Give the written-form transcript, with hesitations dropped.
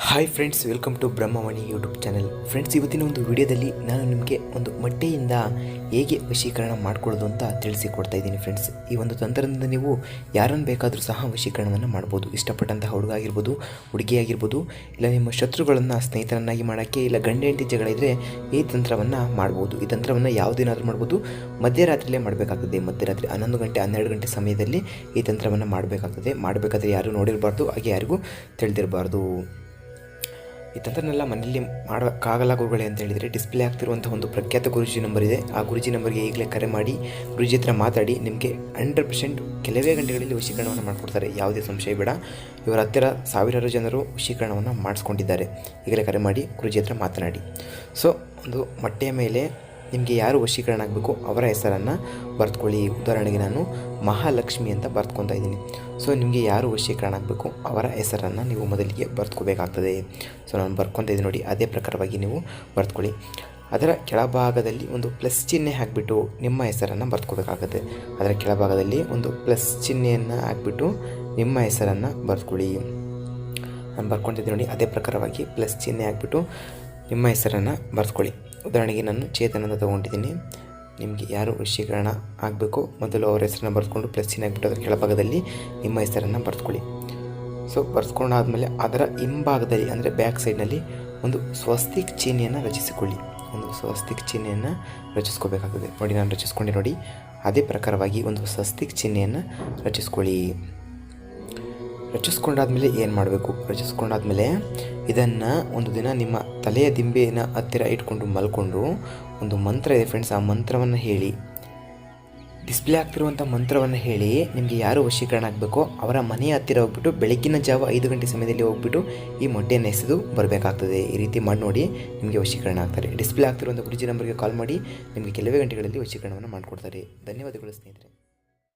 Hi friends, welcome to Brahmavani YouTube channel. Friends, ಇವತ್ತಿನ ಒಂದು ವಿಡಿಯೋದಲ್ಲಿ ನಾನು ನಿಮಗೆ ಒಂದು ಮೊಟ್ಟೆಯಿಂದ ಹೇಗೆ ವಶೀಕರಣ ಮಾಡ್ಕೊಳ್ಳೋದು ಅಂತ ತಿಳಿಸಿಕೊಡ್ತಾ ಇದ್ದೀನಿ. ಫ್ರೆಂಡ್ಸ್, ಈ ಒಂದು ತಂತ್ರದಿಂದ ನೀವು ಯಾರನ್ನು ಬೇಕಾದರೂ ಸಹ ವಶೀಕರಣವನ್ನು ಮಾಡ್ಬೋದು. ಇಷ್ಟಪಟ್ಟಂತಹ ಹುಡುಗ ಆಗಿರ್ಬೋದು, ಹುಡುಗಿ ಆಗಿರ್ಬೋದು, ಇಲ್ಲ ನಿಮ್ಮ ಶತ್ರುಗಳನ್ನು ಸ್ನೇಹಿತರನ್ನಾಗಿ ಮಾಡೋಕ್ಕೆ, ಇಲ್ಲ ಗಂಡ ಹೆಂಡತಿ ಜಗಳ ಇದ್ದರೆ ಈ ತಂತ್ರವನ್ನು ಮಾಡ್ಬೋದು. ಈ ತಂತ್ರವನ್ನು ಯಾವುದೇನಾದರೂ ಮಾಡ್ಬೋದು. ಮಧ್ಯರಾತ್ರಿಯಲ್ಲೇ ಮಾಡಬೇಕಾಗ್ತದೆ. ಮಧ್ಯರಾತ್ರಿ 11 ಗಂಟೆ 12 ಗಂಟೆ ಸಮಯದಲ್ಲಿ ಈ ತಂತ್ರವನ್ನು ಮಾಡಬೇಕಾಗ್ತದೆ. ಮಾಡಬೇಕಾದ್ರೆ ಯಾರೂ ನೋಡಿರಬಾರ್ದು, ಹಾಗೆ ಯಾರಿಗೂ ತಿಳಿದಿರಬಾರ್ದು. ಈ ತಂತ್ರನೆಲ್ಲ ಮನೆಯಲ್ಲಿ ಮಾಡೋಕ್ಕಾಗಲ್ಲ ಗುರುಗಳೇ ಅಂತ ಹೇಳಿದರೆ, ಡಿಸ್ಪ್ಲೇ ಆಗ್ತಿರುವಂಥ ಒಂದು ಪ್ರಖ್ಯಾತ ಗುರುಜಿ ನಂಬರ್ ಇದೆ. ಆ ಗುರುಜಿ ನಂಬರ್ಗೆ ಈಗಲೇ ಕರೆ ಮಾಡಿ ಗುರುಜಿ ಹತ್ರ ಮಾತಾಡಿ ನಿಮಗೆ 100% ಕೆಲವೇ ಗಂಟೆಗಳಲ್ಲಿ ವಶೀಕರಣವನ್ನು ಮಾಡಿಕೊಡ್ತಾರೆ. ಯಾವುದೇ ಸಂಶಯ ಬೇಡ. ಇವರ ಹತ್ತಿರ ಸಾವಿರಾರು ಜನರು ವಶೀಕರಣವನ್ನು ಮಾಡಿಸ್ಕೊಂಡಿದ್ದಾರೆ. ಈಗಲೇ ಕರೆ ಮಾಡಿ ಗುರುಜಿ ಹತ್ರ ಮಾತನಾಡಿ. ಸೊ, ಒಂದು ಮೊಟ್ಟೆಯ ಮೇಲೆ ನಿಮಗೆ ಯಾರು ವಶೀಕರಣ ಆಗಬೇಕು ಅವರ ಹೆಸರನ್ನು ಬರೆದುಕೊಳ್ಳಿ. ಉದಾಹರಣೆಗೆ ನಾನು ಮಹಾಲಕ್ಷ್ಮಿ ಅಂತ ಬರ್ತ್ಕೊತಾ ಇದ್ದೀನಿ. ಸೊ, ನಿಮಗೆ ಯಾರು ವಶೀಕರಣ ಆಗಬೇಕು ಅವರ ಹೆಸರನ್ನು ನೀವು ಮೊದಲಿಗೆ ಬರ್ತ್ಕೋಬೇಕಾಗ್ತದೆ. ಸೊ, ನಾನು ಬರ್ಕೊತಾ ಇದ್ದೀನಿ ನೋಡಿ, ಅದೇ ಪ್ರಕಾರವಾಗಿ ನೀವು ಬರ್ತ್ಕೊಳ್ಳಿ. ಅದರ ಕೆಳಭಾಗದಲ್ಲಿ ಒಂದು ಪ್ಲಸ್ ಚಿಹ್ನೆ ಹಾಕಿಬಿಟ್ಟು ನಿಮ್ಮ ಹೆಸರನ್ನು ಬರ್ತ್ಕೋಬೇಕಾಗುತ್ತೆ. ಅದರ ಕೆಳಭಾಗದಲ್ಲಿ ಒಂದು ಪ್ಲಸ್ ಚಿಹ್ನೆಯನ್ನು ಹಾಕಿಬಿಟ್ಟು ನಿಮ್ಮ ಹೆಸರನ್ನು ಬರ್ತ್ಕೊಳ್ಳಿ. ನಾನು ಬರ್ಕೊತಿದ್ದೀನಿ ನೋಡಿ, ಅದೇ ಪ್ರಕಾರವಾಗಿ ಪ್ಲಸ್ ಚಿಹ್ನೆ ಹಾಕಿಬಿಟ್ಟು ನಿಮ್ಮ ಹೆಸರನ್ನು ಬರ್ತ್ಕೊಳ್ಳಿ. ಉದಾಹರಣೆಗೆ ನಾನು ಚೇತನ್ ಅಂತ ತೊಗೊಂಡಿದ್ದೀನಿ. ನಿಮಗೆ ಯಾರು ವಶೀಕರಣ ಆಗಬೇಕು ಮೊದಲು ಅವರ ಹೆಸರನ್ನು ಬರೆದುಕೊಂಡು ಪ್ಲಸ್ ಚಿಹ್ನೆ ಆಗಿಬಿಟ್ಟು ಅದರ ಕೆಳಭಾಗದಲ್ಲಿ ನಿಮ್ಮ ಹೆಸರನ್ನು ಬರ್ತ್ಕೊಳ್ಳಿ. ಸೊ, ಬರ್ಸ್ಕೊಂಡಾದಮೇಲೆ ಅದರ ಹಿಂಭಾಗದಲ್ಲಿ ಅಂದರೆ ಬ್ಯಾಕ್ ಸೈಡ್ನಲ್ಲಿ ಒಂದು ಸ್ವಸ್ತಿಕ್ ಚಿಹ್ನೆಯನ್ನು ರಚಿಸಿಕೊಳ್ಳಿ. ಒಂದು ಸ್ವಸ್ತಿಕ್ ಚಿಹ್ನೆಯನ್ನು ರಚಿಸ್ಕೋಬೇಕಾಗ್ತದೆ ನೋಡಿ. ನಾನು ರಚಿಸ್ಕೊಂಡೆ ನೋಡಿ, ಅದೇ ಪ್ರಕಾರವಾಗಿ ಒಂದು ಸ್ವಸ್ತಿಕ್ ಚಿಹ್ನೆಯನ್ನು ರಚಿಸ್ಕೊಳ್ಳಿ. ರಚಿಸ್ಕೊಂಡಾದ್ಮೇಲೆ ಏನು ಮಾಡಬೇಕು? ರಚಿಸ್ಕೊಂಡಾದ್ಮೇಲೆ ಇದನ್ನು ಒಂದು ದಿನ ನಿಮ್ಮ ತಲೆಯ ದಿಂಬೆನ ಹತ್ತಿರ ಇಟ್ಕೊಂಡು ಮಲ್ಕೊಂಡು ಒಂದು ಮಂತ್ರ ಇದೆ ಫ್ರೆಂಡ್ಸ್, ಆ ಮಂತ್ರವನ್ನು ಹೇಳಿ, ಡಿಸ್ಪ್ಲೇ ಆಗ್ತಿರುವಂಥ ಮಂತ್ರವನ್ನು ಹೇಳಿ ನಿಮಗೆ ಯಾರು ವಶೀಕರಣ ಆಗಬೇಕೋ ಅವರ ಮನೆಯ ಹತ್ತಿರ ಹೋಗ್ಬಿಟ್ಟು ಬೆಳಗಿನ ಜಾವ 5 ಗಂಟೆ ಸಮಯದಲ್ಲಿ ಹೋಗ್ಬಿಟ್ಟು ಈ ಮೊಟ್ಟೆಯನ್ನು ಎಸೆದು ಬರಬೇಕಾಗ್ತದೆ. ಈ ರೀತಿ ಮಾಡಿ ನೋಡಿ, ನಿಮಗೆ ವಶೀಕರಣ ಆಗ್ತಾರೆ. ಡಿಸ್ಪ್ಲೇ ಆಗ್ತಿರುವಂಥ ಗುರುಜಿ ನಂಬರ್ಗೆ ಕಾಲ್ ಮಾಡಿ ನಿಮಗೆ ಕೆಲವೇ ಗಂಟೆಗಳಲ್ಲಿ ವಶೀಕರಣವನ್ನು ಮಾಡಿಕೊಡ್ತಾರೆ. ಧನ್ಯವಾದಗಳು ಸ್ನೇಹಿತರೆ.